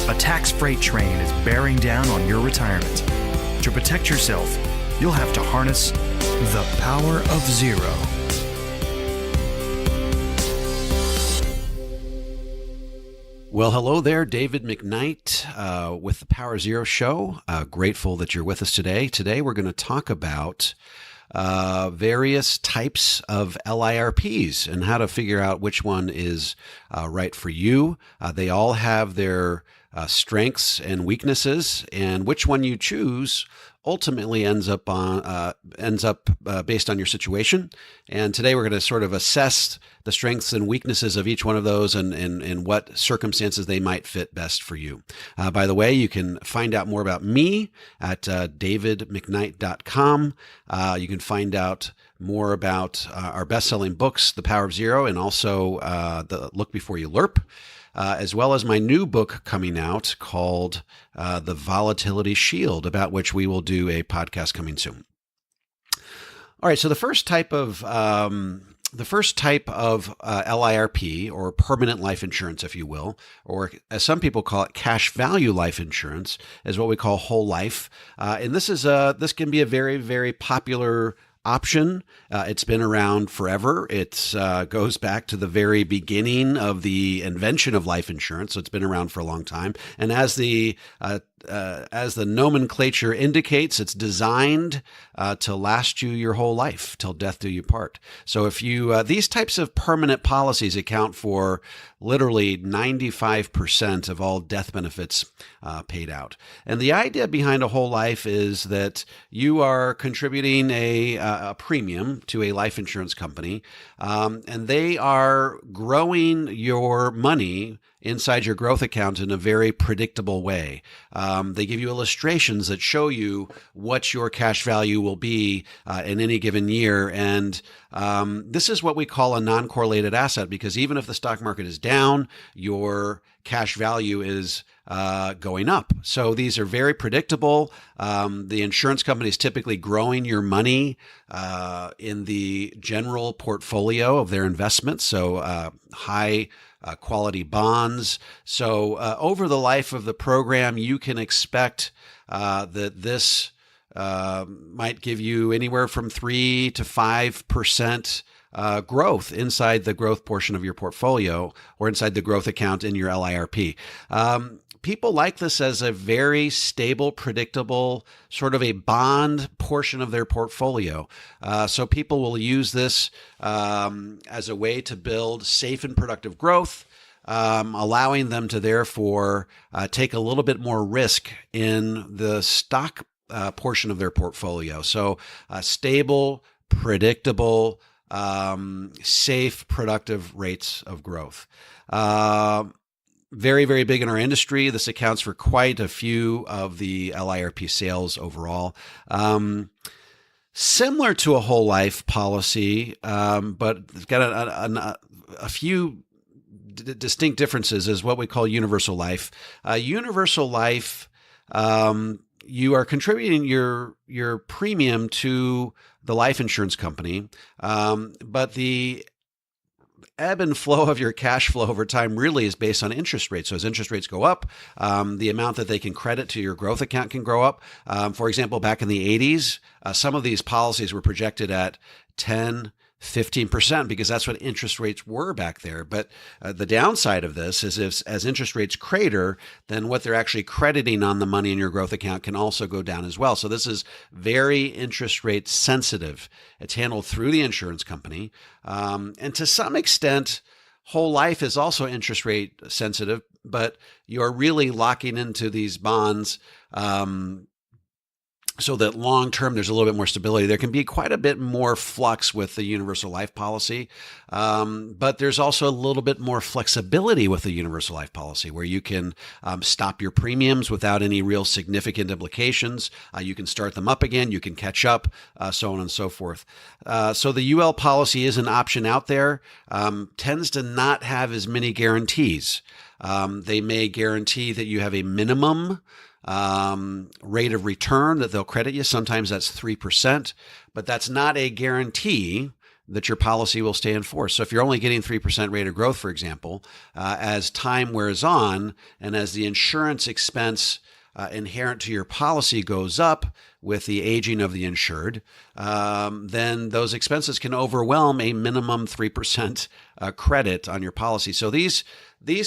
A tax freight train is bearing down on your retirement. To protect yourself, you'll have to harness the power of zero. Well, hello there, David McKnight with the Power Zero Show. Grateful that you're with us today. Today we're going to talk about various types of LIRPs and how to figure out which one is right for you. They all have their strengths and weaknesses, and which one you choose ultimately ends up based on your situation. And today we're going to sort of assess the strengths and weaknesses of each one of those and what circumstances they might fit best for you. By the way, you can find out more about me at davidmcknight.com. You can find out more about our best-selling books, The Power of Zero, and also the Look Before You LIRP, as well as my new book coming out called The Volatility Shield, about which we will do a podcast coming soon. All right, so the first type of LIRP, or permanent life insurance, if you will, or as some people call it, cash value life insurance, is what we call whole life. And this can be a very, very popular option. It's been around forever. It goes back to the very beginning of the invention of life insurance. So it's been around for a long time. And as the nomenclature indicates, it's designed to last you your whole life, till death do you part. So if you these types of permanent policies account for literally 95% of all death benefits paid out. And the idea behind a whole life is that you are contributing a premium to a life insurance company, and they are growing your money inside your growth account in a very predictable way. They give you illustrations that show you what your cash value will be in any given year. And this is what we call a non-correlated asset, because even if the stock market is down, your cash value is going up. So these are very predictable. The insurance company is typically growing your money in the general portfolio of their investments. So high quality bonds. So over the life of the program, you can expect that this might give you anywhere from 3 to 5% growth inside the growth portion of your portfolio, or inside the growth account in your LIRP. People like this as a very stable, predictable, sort of a bond portion of their portfolio. So people will use this as a way to build safe and productive growth, allowing them to therefore take a little bit more risk in the stock portion of their portfolio. So stable, predictable, safe, productive rates of growth. Very, very big in our industry. This accounts for quite a few of the LIRP sales overall. Similar to a whole life policy, but it's got a few distinct differences, is what we call universal life. Universal life, you are contributing your premium to the life insurance company, but the ebb and flow of your cash flow over time really is based on interest rates. So as interest rates go up, the amount that they can credit to your growth account can grow up. For example, back in the 80s, some of these policies were projected at 10, 15%, because that's what interest rates were back there. But the downside of this is as interest rates crater, then what they're actually crediting on the money in your growth account can also go down as well. So this is very interest rate sensitive. It's handled through the insurance company. And to some extent, whole life is also interest rate sensitive, but you're really locking into these bonds so that long term there's a little bit more stability. There can be quite a bit more flux with the universal life policy, but there's also a little bit more flexibility with the universal life policy, where you can stop your premiums without any real significant implications. You can start them up again, you can catch up, so on and so forth. So the UL policy is an option out there, tends to not have as many guarantees. They may guarantee that you have a minimum rate of return that they'll credit you. Sometimes that's 3%, but that's not a guarantee that your policy will stay in force. So if you're only getting 3% rate of growth, for example, as time wears on and as the insurance expense inherent to your policy goes up with the aging of the insured, then those expenses can overwhelm a minimum 3% credit on your policy. So these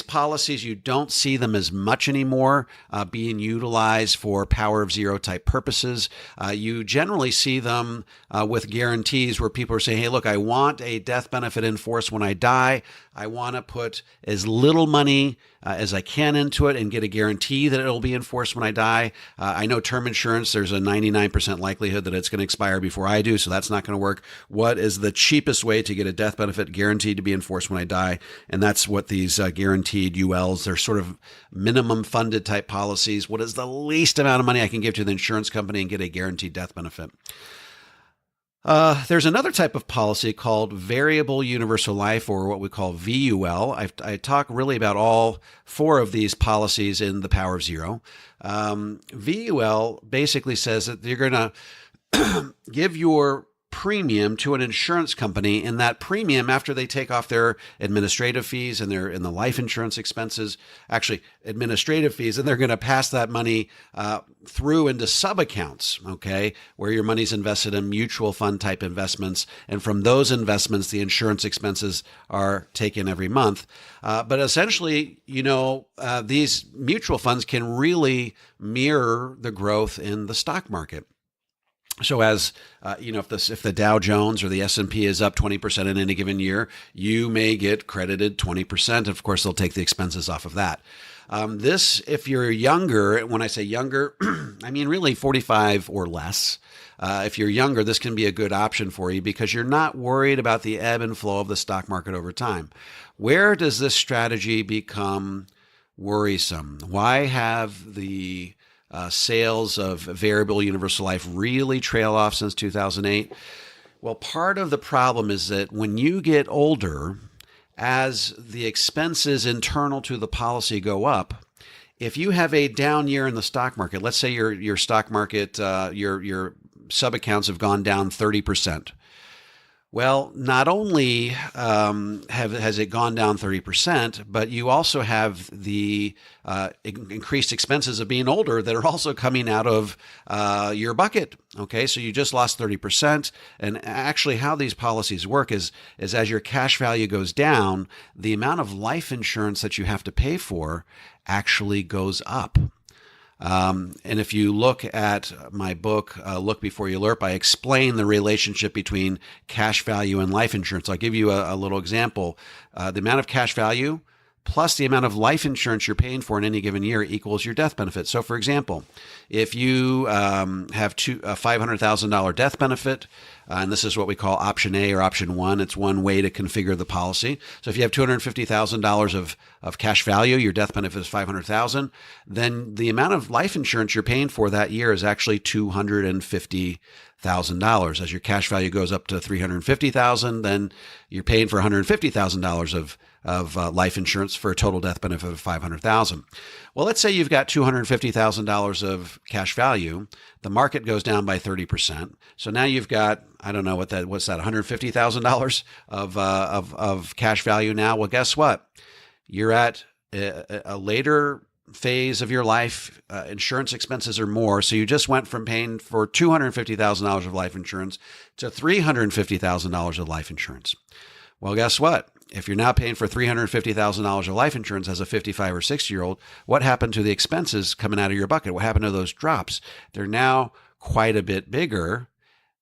policies, you don't see them as much anymore being utilized for power of zero type purposes. You generally see them with guarantees where people are saying, hey, look, I want a death benefit in force when I die. I want to put as little money as I can into it and get a guarantee that it'll be enforced when I die. I know term insurance, there's a 99% likelihood that it's going to expire before I do, so that's not going to work. What is the cheapest way to get a death benefit guaranteed to be enforced when I die? And that's what these guaranteed ULs, they're sort of minimum funded type policies. What is the least amount of money I can give to the insurance company and get a guaranteed death benefit? There's another type of policy called variable universal life, or what we call VUL. I talk really about all four of these policies in The Power of Zero. VUL basically says that you're going to give your premium to an insurance company, and that premium, after they take off their administrative fees and the life insurance expenses, actually administrative fees, and they're going to pass that money through into sub-accounts, okay, where your money's invested in mutual fund type investments. And from those investments, the insurance expenses are taken every month. But essentially, these mutual funds can really mirror the growth in the stock market. So as if the Dow Jones or the S&P is up 20% in any given year, you may get credited 20%. Of course, they'll take the expenses off of that. If you're younger, when I say younger, I mean really 45 or less. If you're younger, this can be a good option for you because you're not worried about the ebb and flow of the stock market over time. Where does this strategy become worrisome? Why have the sales of variable universal life really trail off since 2008? Well, part of the problem is that when you get older, as the expenses internal to the policy go up, if you have a down year in the stock market, let's say your stock market, your sub-accounts have gone down 30%. Well, not only has it gone down 30%, but you also have the increased expenses of being older that are also coming out of your bucket. Okay, so you just lost 30%. And actually how these policies work is as your cash value goes down, the amount of life insurance that you have to pay for actually goes up. And if you look at my book, Look Before You LIRP, I explain the relationship between cash value and life insurance. I'll give you a little example. The amount of cash value plus the amount of life insurance you're paying for in any given year equals your death benefit. So for example, if you have a $500,000 death benefit, and this is what we call option A or option one. It's one way to configure the policy. So if you have $250,000 of cash value, your death benefit is $500,000, then the amount of life insurance you're paying for that year is actually $250,000. As your cash value goes up to $350,000, then you're paying for $150,000 of life insurance for a total death benefit of $500,000. Well, let's say you've got $250,000 of cash value. The market goes down by 30%. So now you've got, I don't know what's that, $150,000 of cash value now. Well, guess what? You're at a later phase of your life. Insurance expenses are more. So you just went from paying for $250,000 of life insurance to $350,000 of life insurance. Well, guess what? If you're now paying for $350,000 of life insurance as a 55 or 60-year-old, what happened to the expenses coming out of your bucket? What happened to those drops? They're now quite a bit bigger,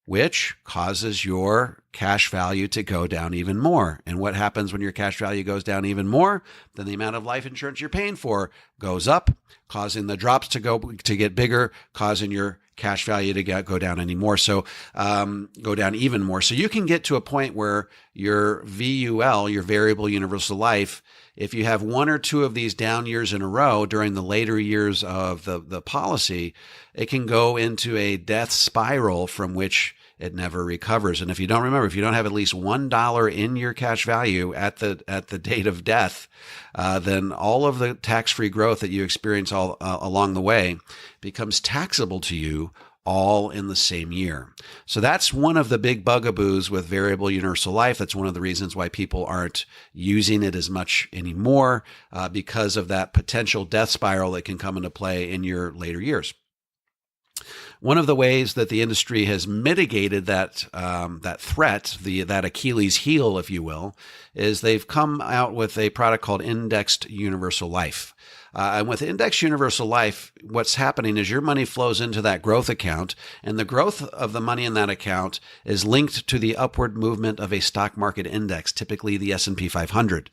which causes your cash value to go down even more. And what happens when your cash value goes down even more? Then the amount of life insurance you're paying for goes up, causing the drops to get bigger, causing your cash value to go down anymore. So go down even more. So you can get to a point where your VUL, your variable universal life, if you have one or two of these down years in a row during the later years of the policy, it can go into a death spiral from which it never recovers. And if you don't have at least $1 in your cash value at the date of death, then all of the tax-free growth that you experience all along the way becomes taxable to you all in the same year. So that's one of the big bugaboos with variable universal life. That's one of the reasons why people aren't using it as much anymore, because of that potential death spiral that can come into play in your later years. One of the ways that the industry has mitigated that threat, that Achilles heel, if you will, is they've come out with a product called Indexed Universal Life. And with Indexed Universal Life, what's happening is your money flows into that growth account, and the growth of the money in that account is linked to the upward movement of a stock market index, typically the S&P 500.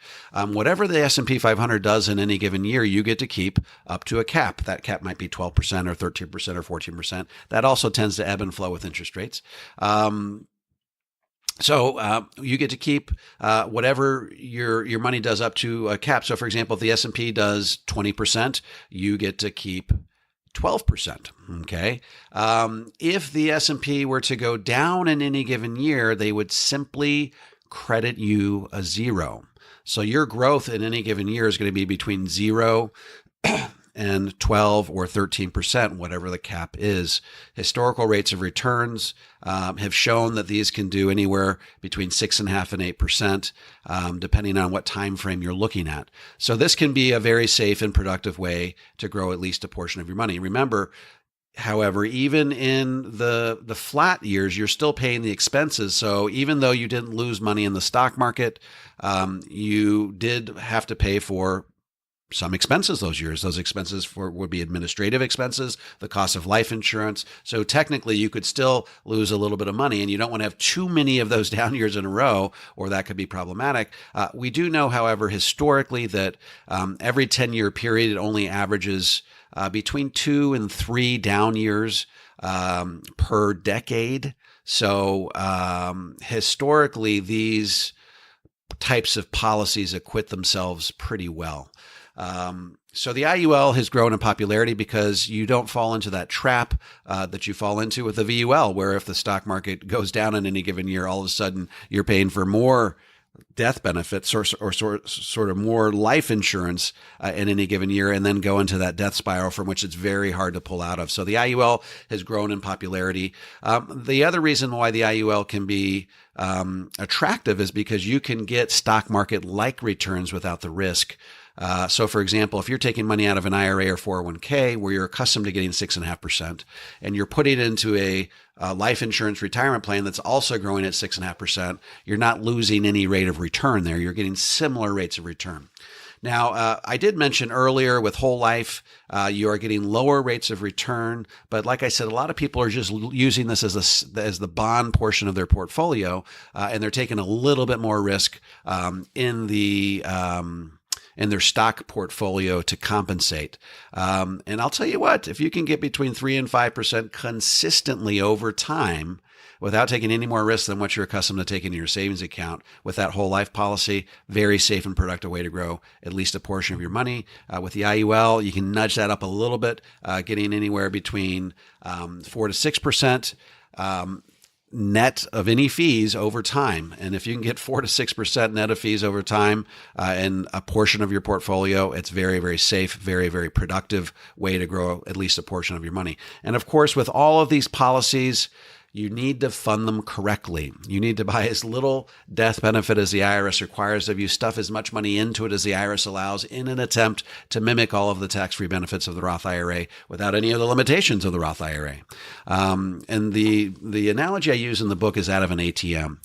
Whatever the S&P 500 does in any given year, you get to keep up to a cap. That cap might be 12% or 13% or 14%. That also tends to ebb and flow with interest rates. So you get to keep whatever your money does up to a cap. So, for example, if the S&P does 20%, you get to keep 12%. Okay. If the S&P were to go down in any given year, they would simply credit you a zero. So your growth in any given year is going to be between 0 and 12 or 13%, whatever the cap is. Historical rates of returns have shown that these can do anywhere between 6.5% and 8%, depending on what time frame you're looking at. So this can be a very safe and productive way to grow at least a portion of your money. Remember, however, even in the flat years, you're still paying the expenses. So even though you didn't lose money in the stock market, you did have to pay for some expenses those years. Those expenses would be administrative expenses, the cost of life insurance. So technically you could still lose a little bit of money, and you don't want to have too many of those down years in a row, or that could be problematic. We do know, however, historically that every 10-year period, it only averages between 2 and 3 down years per decade. So historically, these types of policies acquit themselves pretty well. So the IUL has grown in popularity because you don't fall into that trap that you fall into with the VUL, where if the stock market goes down in any given year, all of a sudden you're paying for more death benefits or sort of more life insurance in any given year, and then go into that death spiral from which it's very hard to pull out of. So the IUL has grown in popularity. The other reason why the IUL can be attractive is because you can get stock market-like returns without the risk. So, for example, if you're taking money out of an IRA or 401k where you're accustomed to getting 6.5%, and you're putting it into a life insurance retirement plan that's also growing at 6.5%, you're not losing any rate of return there. You're getting similar rates of return. Now, I did mention earlier with whole life, you are getting lower rates of return. But like I said, a lot of people are just using this as the bond portion of their portfolio, and they're taking a little bit more risk in their stock portfolio to compensate. And I'll tell you what, if you can get between 3 and 5% consistently over time without taking any more risk than what you're accustomed to taking in your savings account with that whole life policy, very safe and productive way to grow at least a portion of your money. With the IUL, you can nudge that up a little bit, getting anywhere between 4 to 6%. Net of any fees over time. And if you can get 4 to 6% net of fees over time in a portion of your portfolio, it's very, very safe, very, very productive way to grow at least a portion of your money. And of course, with all of these policies, you need to fund them correctly. You need to buy as little death benefit as the IRS requires of you, stuff as much money into it as the IRS allows in an attempt to mimic all of the tax-free benefits of the Roth IRA without any of the limitations of the Roth IRA. And the analogy I use in the book is that of an ATM.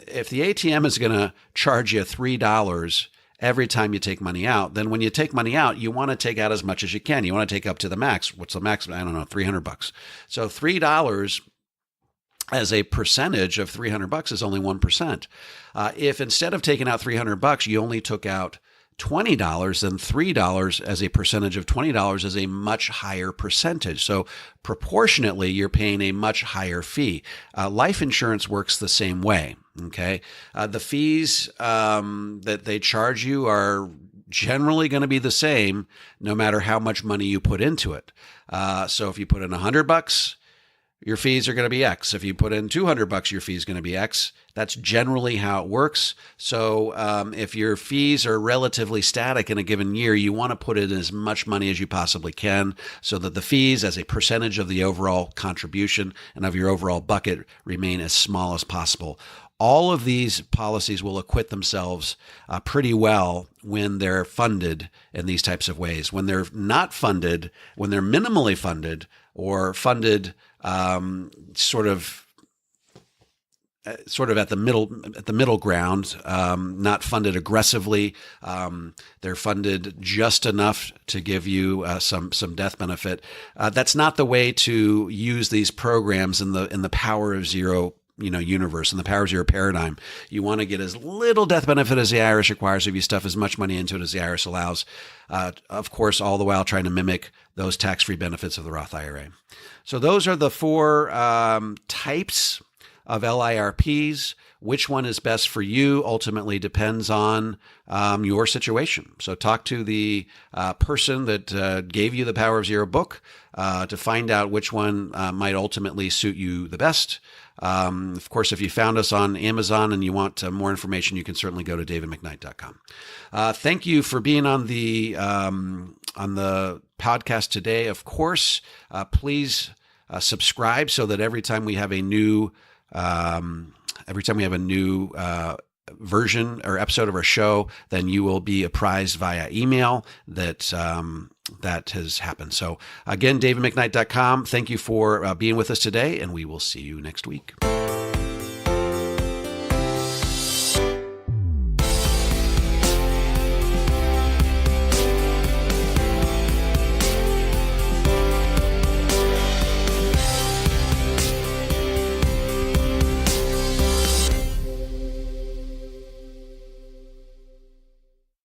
If the ATM is going to charge you $3 every time you take money out, then when you take money out, you want to take out as much as you can. You want to take up to the max. What's the max? I don't know, $300. So $3 as a percentage of $300 is only 1%. If instead of taking out $300, you only took out $20, then $3 as a percentage of $20 is a much higher percentage. So proportionately, you're paying a much higher fee. Life insurance works the same way. Okay. The fees that they charge you are generally going to be the same no matter how much money you put into it. So if you put in $100, your fees are going to be X. If you put in $200, your fee is going to be X. That's generally how it works. So if your fees are relatively static in a given year, you want to put in as much money as you possibly can so that the fees as a percentage of the overall contribution and of your overall bucket remain as small as possible. All of these policies will acquit themselves pretty well when they're funded in these types of ways. When they're not funded, when they're minimally funded or funded sort of at the middle ground, not funded aggressively. They're funded just enough to give you some death benefit. That's not the way to use these programs in the power of zero universe, in the power of zero paradigm. You want to get as little death benefit as the IRS requires if you stuff as much money into it as the IRS allows. Of course, all the while trying to mimic those tax-free benefits of the Roth IRA. So those are the four types of LIRPs. Which one is best for you ultimately depends on your situation. So talk to the person that gave you the Power of Zero book to find out which one might ultimately suit you the best. Of course, if you found us on Amazon and you want more information, you can certainly go to davidmcknight.com. Thank you for being on the podcast today. Of course, please subscribe so that every time we have a new version or episode of our show, then you will be apprised via email that has happened. So again, davidmcknight.com. Thank you for being with us today, and we will see you next week.